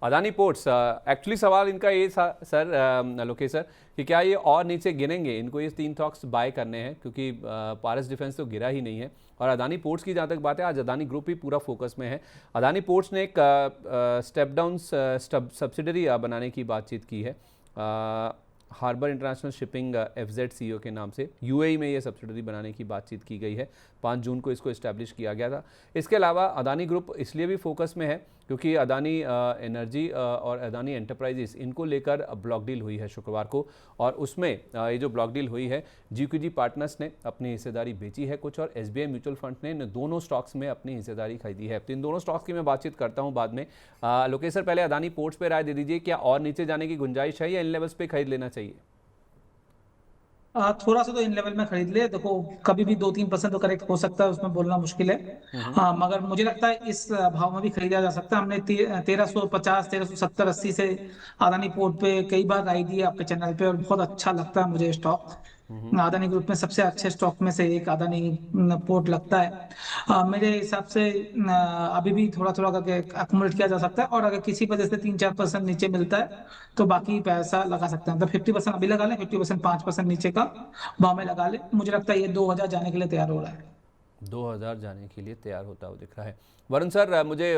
Adani ports, actually सवाल इनका ये सर लोकेश सर, कि क्या ये और नीचे गिरेंगे? इनको ये 3 स्टॉक्स बाय करने हैं क्योंकि पारस डिफेंस तो गिरा ही नहीं है। और अदानी पोर्ट्स की जहाँ तक बात है, आज अदानी ग्रुप ही पूरा फोकस में है। अदानी पोर्ट्स ने एक स्टेप डाउन सब्सिडरी बनाने की बातचीत की है, हार्बर इंटरनेशनल शिपिंग FZ के नाम से। UAE में ये सब्सिडरी बनाने की बातचीत की गई है। 5 जून को इसको इस्टेब्लिश किया गया था। इसके अलावा अदानी ग्रुप इसलिए भी फोकस में है क्योंकि अदानी एनर्जी और अदानी एंटरप्राइजेस, इनको लेकर ब्लॉक डील हुई है शुक्रवार को, और उसमें ये जो ब्लॉक डील हुई है, GQG पार्टनर्स ने अपनी हिस्सेदारी बेची है कुछ, और SBI म्यूचुअल फंड ने इन दोनों स्टॉक्स में अपनी हिस्सेदारी खरीदी है। तो इन दोनों स्टॉक्स की मैं बातचीत करता हूँ बाद में। लोकेश सर, पहले अदानी पोर्ट्स पे राय दे दीजिए, क्या और नीचे जाने की गुंजाइश है या इन लेवल्स पे खरीद लेना चाहिए? थोड़ा सा तो इन लेवल में खरीद ले। देखो, कभी भी 2-3% तो करेक्ट हो सकता है, उसमें बोलना मुश्किल है। हम्म। हाँ, मगर मुझे लगता है इस भाव में भी खरीदा जा सकता है। हमने 1350, 1370, 80 से अदानी पोर्ट पे कई बार राय दी है आपके चैनल पे, और बहुत अच्छा लगता है मुझे स्टॉक। अदानी ग्रुप में सबसे अच्छे स्टॉक में से एक अदानी पोर्ट लगता है। मेरे हिसाब से अभी भी थोड़ा थोड़ा करके अकोमोडेट किया जा सकता है, और अगर किसी वजह से 3-4% नीचे मिलता है तो बाकी पैसा लगा सकते हैं। मतलब 50% अभी लगा लें, 50% 5% नीचे का भाव में लगा ले। मुझे लगता है ये 2000 जाने के लिए तैयार हो रहा है। 2000 जाने के लिए तैयार होता हुआ दिख रहा है। वरुण सर, मुझे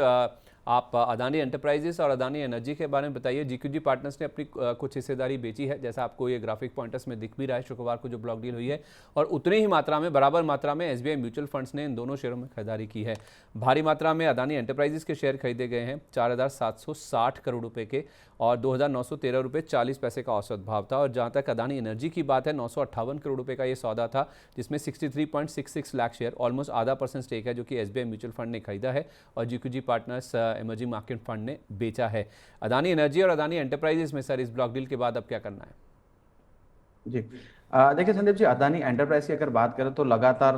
आप अदानी एंटरप्राइजेस और अदानी एनर्जी के बारे में बताइए। GQG पार्टनर्स ने अपनी कुछ हिस्सेदारी बेची है, जैसा आपको ये ग्राफिक पॉइंटर्स में दिख भी रहा है शुक्रवार को जो ब्लॉक डील हुई है, और उतनी ही मात्रा में, बराबर मात्रा में SBI म्यूचुअल फंड्स ने इन दोनों शेयरों में खरीदारी की है। भारी मात्रा में अदानी एंटरप्राइजेस के शेयर खरीदे गए हैं 4760 करोड़ रुपए के, और 2913 रुपये 40 पैसे का औसत भाव था। और जहाँ तक अदानी एनर्जी की बात है, 958 करोड़ रुपए का ये सौदा था, जिसमें 63.66 लाख शेयर, ऑलमोस्ट आधा % स्टेक है, जो कि SBI म्यूचुअल फंड ने खरीदा है और GQG partners emerging market fund ने बेचा है। अदानी एनर्जी और अदानी एंटरप्राइजेस में सर इस ब्लॉक डील के बाद अब क्या करना है? जी, देखिए संदीप जी, अदानी एंटरप्राइज की अगर बात करें तो लगातार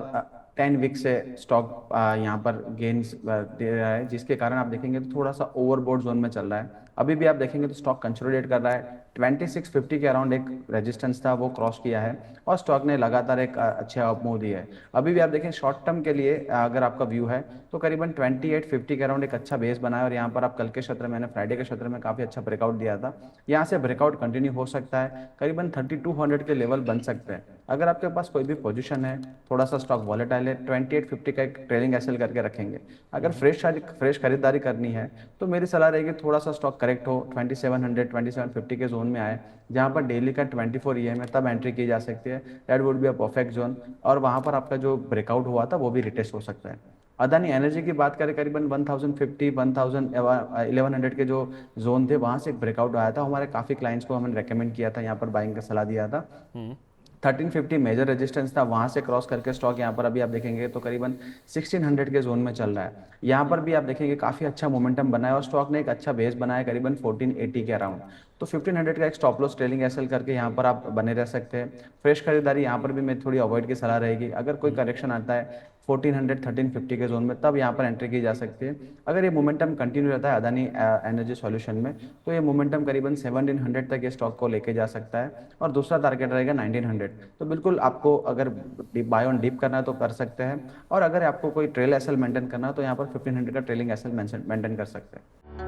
10 वीक से स्टॉक यहाँ पर गेन्स दे रहा है, जिसके कारण आप देखेंगे तो थोड़ा सा ओवरबॉट जोन में चल रहा है। अभी भी आप देखेंगे तो स्टॉक कंसोलिडेट कर रहा है। 2650 के अराउंड एक रेजिस्टेंस था, वो क्रॉस किया है, और स्टॉक ने लगातार एक अच्छे अप मूव दिया है। अभी भी आप देखें शॉर्ट टर्म के लिए अगर आपका व्यू है तो करीबन 2850 के अराउंड एक अच्छा बेस बनाया, और यहाँ पर आप कल के सत्र में, फ्राइडे के सत्र में काफी अच्छा ब्रेकआउट दिया था। यहाँ से ब्रेकआउट कंटिन्यू हो सकता है, करीबन 3200 के लेवल बन सकते हैं। अगर आपके पास कोई भी पोजीशन है, थोड़ा सा स्टॉक वॉलेटाइल है, 2850 का एक ट्रेलिंग एसएल करके रखेंगे। अगर फ्रेश खरीदारी करनी है तो मेरी सलाह रहेगी थोड़ा सा स्टॉक करेक्ट हो, 2700 2750 के जोन में आए, जहां पर डेली का 24 EM है, तब एंट्री की जा सकती है। That would be a perfect zone, और वहां पर आपका जो ब्रेकआउट हुआ था वो भी रिटेस्ट हो सकता है। अदानी एनर्जी की बात करें, करीबन 1050 1100 के जो जोन थे, वहां से एक ब्रेकआउट आया था। हमारे काफी क्लाइंट्स को हमने रेकमेंड किया था, यहाँ पर बाइंग का सलाह दिया था। 1350 मेजर रेजिस्टेंस था, वहां से क्रॉस करके स्टॉक यहाँ पर अभी आप देखेंगे तो करीबन 1600 के जोन में चल रहा है। यहाँ पर भी आप देखेंगे काफी अच्छा मोमेंटम बना है, और स्टॉक ने एक अच्छा बेस बनाया करीबन 1480 के अराउंड। तो 1500 का एक स्टॉप लॉस ट्रेलिंग एसएल करके यहाँ पर आप बने रह सकते हैं। फ्रेश खरीदारी यहाँ पर भी मैं थोड़ी अवॉइड की सलाह रहेगी। अगर कोई करेक्शन आता है 1400 1350 के जोन में, तब यहाँ पर एंट्री की जा सकती है। अगर ये मोमेंटम कंटिन्यू रहता है अदानी एनर्जी सॉल्यूशन में, तो ये मोमेंटम करीबन 1700 तक ये स्टॉक को लेके जा सकता है, और दूसरा टारगेट रहेगा 1900। तो बिल्कुल आपको अगर बाय ऑन डीप करना है तो कर सकते हैं, और अगर आपको कोई ट्रेल एसएल मेंटेन करना है तो यहाँ पर 1500 का ट्रेलिंग एसएल मेंटेन कर सकते हैं।